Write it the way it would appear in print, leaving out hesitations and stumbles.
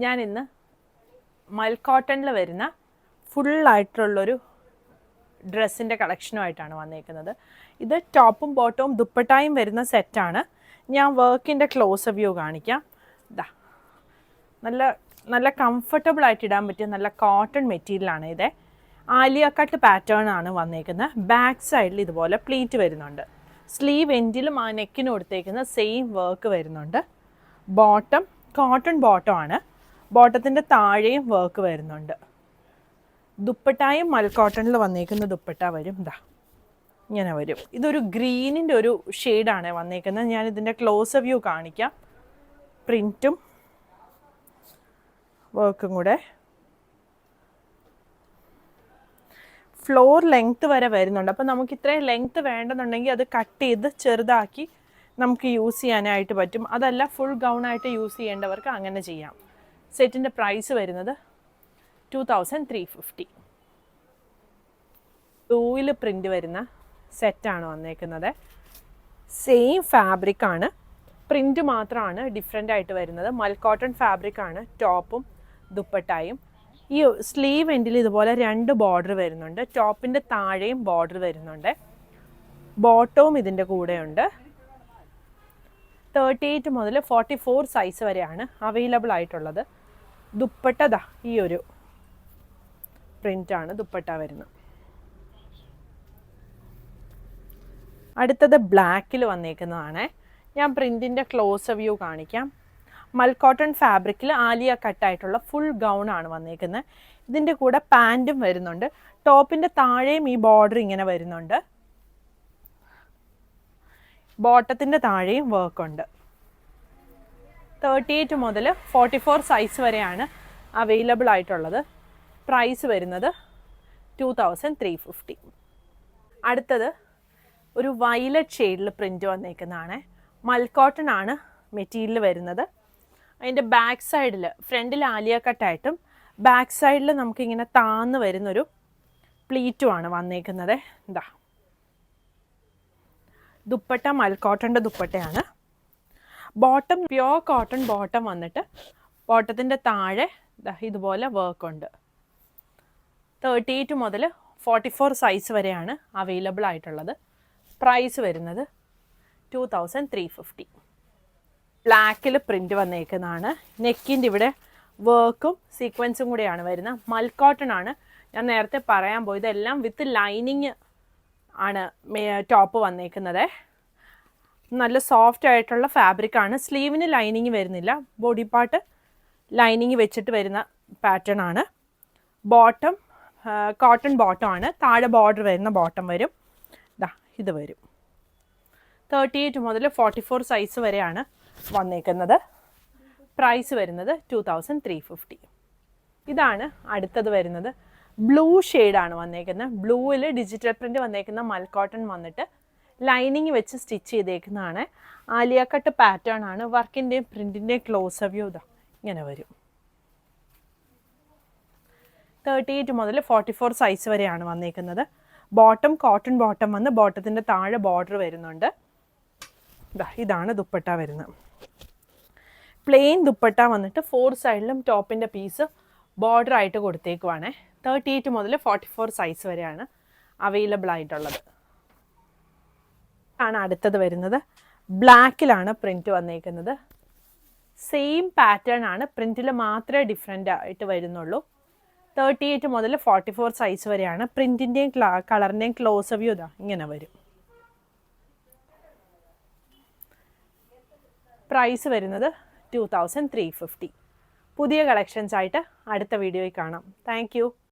ഞാൻ ഇന്ന് മൽ കോട്ടണിൽ വരുന്ന ഫുള്ളായിട്ടുള്ളൊരു ഡ്രസ്സിൻ്റെ കളക്ഷനുമായിട്ടാണ് വന്നേക്കുന്നത്. ഇത് ടോപ്പും ബോട്ടവും ദുപ്പട്ടായും വരുന്ന സെറ്റാണ്. ഞാൻ വർക്കിൻ്റെ ക്ലോസ് വ്യൂ കാണിക്കാം. ഇതാ നല്ല നല്ല കംഫർട്ടബിൾ ആയിട്ട് ഇടാൻ പറ്റിയ നല്ല കോട്ടൺ മെറ്റീരിയലാണ് ഇത്. ആലിയ കട്ട് പാറ്റേൺ ആണ് വന്നേക്കുന്നത്. ബാക്ക് സൈഡിൽ ഇതുപോലെ പ്ലീറ്റ് വരുന്നുണ്ട്. സ്ലീവ് എൻഡിലും ആ നെക്കിന് കൊടുത്തേക്കുന്ന സെയിം വർക്ക് വരുന്നുണ്ട്. ബോട്ടം കോട്ടൺ ബോട്ടം ആണ്. ബോട്ടത്തിൻ്റെ താഴെയും വർക്ക് വരുന്നുണ്ട്. ദുപ്പട്ടായും മൽ കോട്ടണിൽ വന്നേക്കുന്ന ദുപ്പട്ട വരും. ഇതാ ഇങ്ങനെ വരും. ഇതൊരു ഗ്രീനിൻ്റെ ഒരു ഷെയ്ഡാണ് വന്നേക്കുന്നത്. ഞാൻ ഇതിൻ്റെ ക്ലോസ് വ്യൂ കാണിക്കാം. പ്രിൻറ്റും വർക്കും കൂടെ ഫ്ലോർ ലെങ്ത്ത് വരെ വരുന്നുണ്ട്. അപ്പോൾ നമുക്ക് ഇത്രയും ലെങ്ത്ത് വേണ്ടെന്നുണ്ടെങ്കിൽ അത് കട്ട് ചെയ്ത് ചെറുതാക്കി നമുക്ക് യൂസ് ചെയ്യാനായിട്ട് പറ്റും. അതല്ല ഫുൾ ഗൗണായിട്ട് യൂസ് ചെയ്യേണ്ടവർക്ക് അങ്ങനെ ചെയ്യാം. സെറ്റിൻ്റെ പ്രൈസ് വരുന്നത് 2350. ടൂവിൽ പ്രിൻ്റ് വരുന്ന സെറ്റാണ് വന്നേക്കുന്നത്. സെയിം ഫാബ്രിക്കാണ്, പ്രിൻ്റ് മാത്രമാണ് ഡിഫറെൻ്റ് ആയിട്ട് വരുന്നത്. മൽ കോട്ടൺ ഫാബ്രിക്കാണ് ടോപ്പും ദുപ്പട്ടായും. ഈ സ്ലീവ് എൻഡിൽ ഇതുപോലെ 2 ബോർഡർ വരുന്നുണ്ട്. ടോപ്പിൻ്റെ താഴെയും ബോർഡർ വരുന്നുണ്ട്. ബോട്ടവും ഇതിൻ്റെ കൂടെയുണ്ട്. 38 മുതൽ 44 സൈസ് വരെയാണ് അവൈലബിൾ ആയിട്ടുള്ളത്. ദുപ്പട്ട ദാ ഈ ഒരു പ്രിൻ്റാണ് ദുപ്പട്ട വരുന്നത്. അടുത്തത് ബ്ലാക്കിൽ വന്നേക്കുന്നതാണ്. ഞാൻ പ്രിൻറ്റിൻ്റെ ക്ലോസ് വ്യൂ കാണിക്കാം. മൽ കോട്ടൺ ഫാബ്രിക്കിൽ ആലിയ കട്ടായിട്ടുള്ള ഫുൾ ഗൗൺ ആണ് വന്നേക്കുന്നത്. ഇതിൻ്റെ കൂടെ പാൻറ്റും വരുന്നുണ്ട്. ടോപ്പിൻ്റെ താഴെയും ഈ ബോർഡർ ഇങ്ങനെ വരുന്നുണ്ട്. ബോട്ടത്തിൻ്റെ താഴെയും വർക്കുണ്ട്. 38 മുതൽ 44 സൈസ് വരെയാണ് അവൈലബിൾ ആയിട്ടുള്ളത്. പ്രൈസ് വരുന്നത് 2350. അടുത്തത് ഒരു വയലറ്റ് ഷെയ്ഡിൽ പ്രിൻ്റ് വന്നേക്കുന്നതാണ്. മൽ കോട്ടൺ ആണ് മെറ്റീരിയൽ വരുന്നത്. അതിൻ്റെ ബാക്ക് സൈഡിൽ ഫ്രണ്ടിൽ ആലിയ കട്ടായിട്ടും ബാക്ക് സൈഡിൽ നമുക്കിങ്ങനെ താന്ന് വരുന്നൊരു പ്ലീറ്റുമാണ് വന്നേക്കുന്നത്. എന്താ ദുപ്പട്ട മൽ കോട്ടൻ്റെ ദുപ്പട്ടയാണ്. ബോട്ടം പ്യോർ കോട്ടൺ ബോട്ടം വന്നിട്ട് ബോട്ടത്തിൻ്റെ താഴെ ഇതുപോലെ വർക്കുണ്ട്. 38 മുതൽ 44 സൈസ് വരെയാണ് അവൈലബിൾ ആയിട്ടുള്ളത്. പ്രൈസ് വരുന്നത് 2350. ബ്ലാക്കിൽ പ്രിൻ്റ് വന്നേക്കുന്നതാണ്. നെക്കിൻ്റെ ഇവിടെ വർക്കും സീക്വൻസും കൂടെയാണ് വരുന്നത്. മൽ കോട്ടൺ ആണ്. ഞാൻ നേരത്തെ പറയാൻ പോയത് എല്ലാം വിത്ത് ലൈനിങ് ആണ് ടോപ്പ് വന്നേക്കുന്നത്. നല്ല സോഫ്റ്റ് ആയിട്ടുള്ള ഫാബ്രിക്കാണ്. സ്ലീവിന് ലൈനിങ് വരുന്നില്ല. ബോഡി പാർട്ട് ലൈനിങ് വെച്ചിട്ട് വരുന്ന പാറ്റേൺ ആണ്. ബോട്ടം കോട്ടൺ ബോട്ടം ആണ്. താഴെ ബോർഡർ വരുന്ന ബോട്ടം വരും. ഇതാ ഇത് വരും. 38 മുതൽ 44 സൈസ് വരെയാണ് വന്നേക്കുന്നത്. പ്രൈസ് വരുന്നത് 2350. ഇതാണ് അടുത്തത് വരുന്നത്. ബ്ലൂ ഷെയ്ഡാണ് വന്നേക്കുന്നത്. ബ്ലൂവിൽ ഡിജിറ്റൽ പ്രിൻ്റ് വന്നേക്കുന്ന മൽ കോട്ടൺ വന്നിട്ട് ലൈനിങ് വെച്ച് സ്റ്റിച്ച് ചെയ്തേക്കുന്നതാണ്. ആലിയ കട്ട് പാറ്റേൺ ആണ്. വർക്കിൻ്റെയും പ്രിൻറ്റിൻ്റെയും ക്ലോസ് വ്യൂ ഇതാ ഇങ്ങനെ വരും. 38 മുതൽ 44 സൈസ് വരെയാണ് വന്നേക്കുന്നത്. ബോട്ടം കോട്ടൺ ബോട്ടം വന്ന് ബോട്ടത്തിൻ്റെ താഴെ ബോർഡർ വരുന്നുണ്ട്. ഇതാണ് ദുപ്പട്ട വരുന്നത്. പ്ലെയിൻ ദുപ്പട്ട വന്നിട്ട് 4 സൈഡിലും ടോപ്പിൻ്റെ പീസ് ബോർഡർ ആയിട്ട് കൊടുത്തേക്കുവാണ്. 38 മുതൽ 44 സൈസ് വരെയാണ് അവൈലബിൾ ആയിട്ടുള്ളത്. ആണ് അടുത്തത് വരുന്നത്. ബ്ലാക്കിലാണ് പ്രിൻ്റ് വന്നേക്കുന്നത്. സെയിം പാറ്റേൺ ആണ്. പ്രിൻറ്റിൽ മാത്രമേ ഡിഫറെൻ്റ് ആയിട്ട് വരുന്നുള്ളൂ. 38 മുതൽ 44 സൈസ് വരെയാണ്. പ്രിൻറ്റിൻ്റെയും കളറിൻ്റെയും ക്ലോസ് വ്യൂ ഇതാ ഇങ്ങനെ വരും. പ്രൈസ് വരുന്നത് 2350. പുതിയ കളക്ഷൻസ് ആയിട്ട് അടുത്ത വീഡിയോയിൽ കാണാം. Thank you.